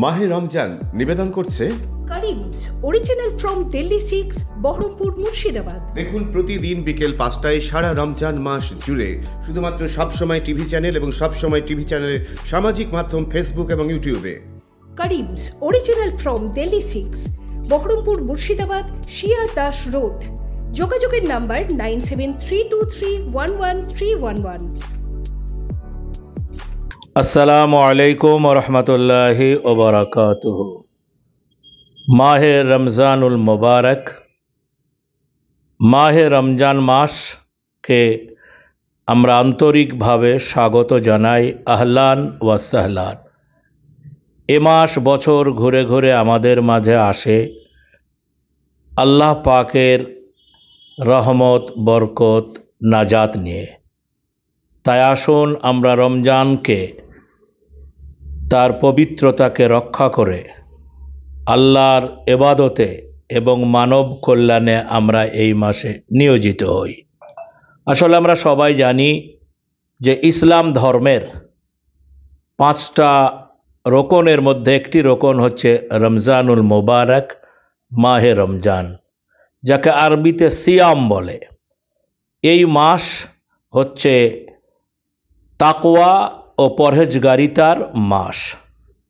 মাহে রমজান নিবেদন করছে কারিমস অরিজিনাল ফ্রম দিল্লি 6 বহরমপুর মুর্শিদাবাদ। দেখুন প্রতিদিন বিকেল 5টায় সারা রমজান মাস জুড়ে শুধুমাত্র সবসময় টিভি চ্যানেল এবং সবসময় টিভি চ্যানেলের সামাজিক মাধ্যম ফেসবুক এবং ইউটিউবে। Karim's original from Delhi 6 Baharampur Murshidabad shear Das road. যোগাযোগের নাম্বার 9732311311। আসসালামু আলাইকুম ওয়া রাহমাতুল্লাহি ওয়া বারাকাতুহু। মাহে রমজানুল মুবারক, মাহে রমজান মাসকে আমরা আন্তরিকভাবে স্বাগত জানাই। আহলান ওয়া সাহলান। এ মাস বছর ঘুরে ঘুরে আমাদের মাঝে আসে আল্লাহ পাকের রহমত, বরকত, নাজাত নিয়ে। তাই আসুন আমরা রমজানকে, তার পবিত্রতাকে রক্ষা করে আল্লাহর ইবাদতে এবং মানব কল্যাণে আমরা এই মাসে নিয়োজিত হই। আসলে আমরা সবাই জানি যে ইসলাম ধর্মের 5টা রোকনের মধ্যে একটি রোকন হচ্ছে রমজানুল মুবারক, মাহে রমজান, যাকে আরবিতে সিয়াম বলে। এই মাস হচ্ছে তাকওয়া ও পরহেজগারিতার মাস।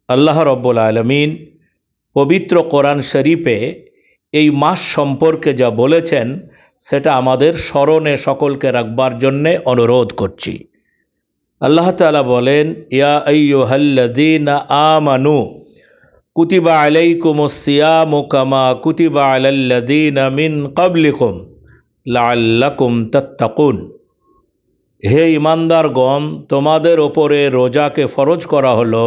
আল্লাহ রব্বুল আলামিন পবিত্র কোরআন শরীফে এই মাস সম্পর্কে যা বলেছেন সেটা আমাদের স্মরণে সকলকে রাখবার জন্যে অনুরোধ করছি। আল্লাহ তাআলা বলেন, ইয়া আইয়ুহাল্লাযীনা আমানু কুতিবা আলাইকুমুস সিয়ামু কামা কুতিবা আলাল্লাযীনা মিন ক্বাবলিকুম লাআল্লাকুম তাত্তাকুন। হে ঈমানদারগণ, তোমাদের ওপরে রোজাকে ফরজ করা হলো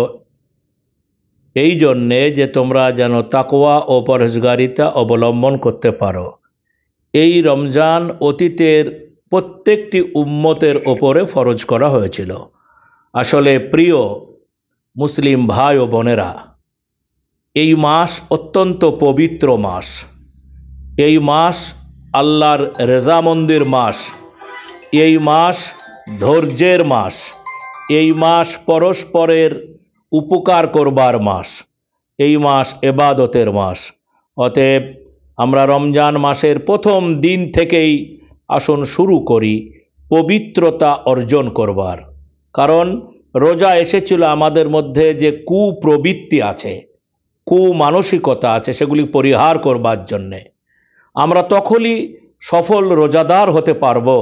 এই জন্যে যে তোমরা যেন তাকওয়া ও পরহেজগারিতা অবলম্বন করতে পারো। এই রমজান অতীতের প্রত্যেকটি উম্মতের ওপরে ফরজ করা হয়েছিল। আসলে প্রিয় মুসলিম ভাই ও বোনেরা, এই মাস অত্যন্ত পবিত্র মাস। এই মাস আল্লাহর রেজামন্দির মাস। এই মাস ধৈর্যের মাস। এই মাস পরস্পরের উপকার করবার মাস। এই মাস ইবাদতের মাস। অতএব আমরা রমজান মাসের প্রথম দিন থেকেই আসুন শুরু করি পবিত্রতা অর্জন করবার। কারণ রোজা এসেছিল আমাদের মধ্যে যে কুপ্রবৃত্তি আছে, কুমানসিকতা আছে, সেগুলি পরিহার করবার জন্যে। আমরা তখনই সফল রোজাদার হতে পারবো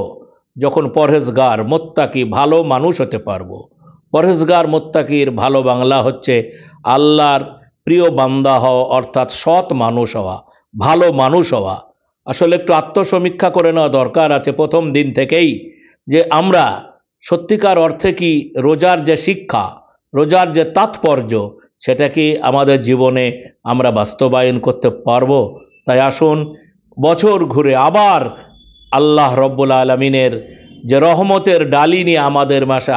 যখন পরহেজগার, মোত্তাকি, ভালো মানুষ হতে পারবো। পরহেজগার মোত্তাকির ভালো বাংলা হচ্ছে আল্লাহর প্রিয় বান্দা হওয়া, অর্থাৎ সৎ মানুষ হওয়া, ভালো মানুষ হওয়া। আসলে একটু আত্মসমীক্ষা করে নেওয়া দরকার আছে প্রথম দিন থেকেই, যে আমরা সত্যিকার অর্থে কি রোজার যে শিক্ষা, রোজার যে তাৎপর্য, সেটা কি আমাদের জীবনে আমরা বাস্তবায়ন করতে পারবো। তাই আসুন বছর ঘুরে আবার আল্লাহ রব্বুল আলমিনের যে রহমতের ডালি নিয়ে আমাদের মাসে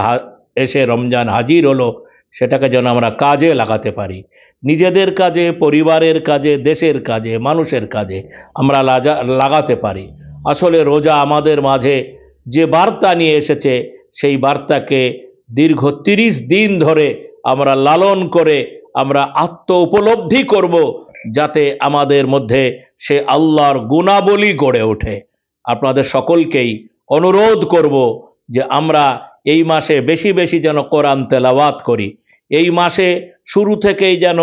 এসে রমজান হাজির হলো, সেটাকে যেন আমরা কাজে লাগাতে পারি। নিজেদের কাজে, পরিবারের কাজে, দেশের কাজে, মানুষের কাজে আমরা লাগাতে পারি। আসলে রোজা আমাদের মাঝে যে বার্তা নিয়ে এসেছে, সেই বার্তাকে দীর্ঘ 30 দিন ধরে আমরা লালন করে আমরা উপলব্ধি করব, যাতে আমাদের মধ্যে সে আল্লাহর গুণাবলী গড়ে ওঠে। আপনাদের সকলকেই অনুরোধ করব যে আমরা এই মাসে বেশি বেশি যেন কোরআন তেলাওয়াত করি। এই মাসে শুরু থেকেই যেন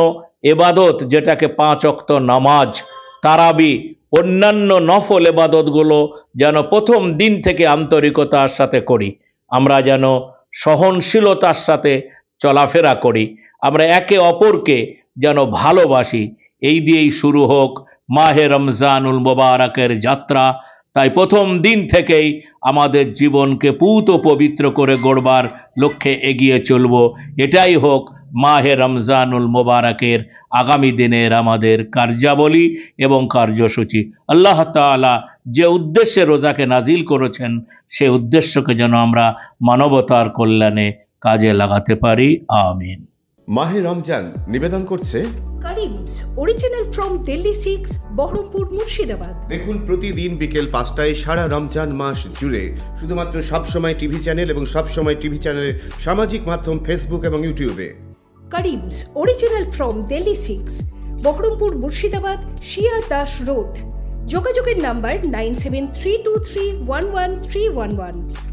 ইবাদত, যেটাকে 5 ওয়াক্ত নামাজ, তারাবি, অন্যান্য নফল ইবাদতগুলো যেন প্রথম দিন থেকে আন্তরিকতার সাথে করি। আমরা যেন সহনশীলতার সাথে চলাফেরা করি। আমরা একে অপরকে যেন ভালোবাসি। এই দিয়েই শুরু হোক মাহে রমজানুল মুবারকের যাত্রা। তাই প্রথম দিন থেকেই আমাদের জীবনকে পুত পবিত্র করে গড়বার লক্ষ্যে এগিয়ে চলব। এটাই হোক মাহে রমজানুল মুবারকের আগামী দিনের আমাদের কার্যাবলী এবং কার্যসূচি। আল্লাহ তাআলা যে উদ্দেশ্যে রোজাকে নাজিল করেছেন, সে উদ্দেশ্যকে যেন আমরা মানবতার কল্যাণে কাজে লাগাতে পারি। আমিন। মাহে রমজান নিবেদন করছে কারিমস অরিজিনাল ফ্রম দিল্লি 6 বহরমপুর মুর্শিদাবাদ। দেখুন প্রতিদিন বিকেল 5টায় সারা রমজান মাস জুড়ে শুধুমাত্র সবসময় টিভি চ্যানেল এবং সবসময় টিভি চ্যানেলের সামাজিক মাধ্যম ফেসবুক এবং ইউটিউবে। Karim's original from Delhi 6, Baharampur Murshidabad shear Das road. যোগাযোগের নাম্বার 9732311311।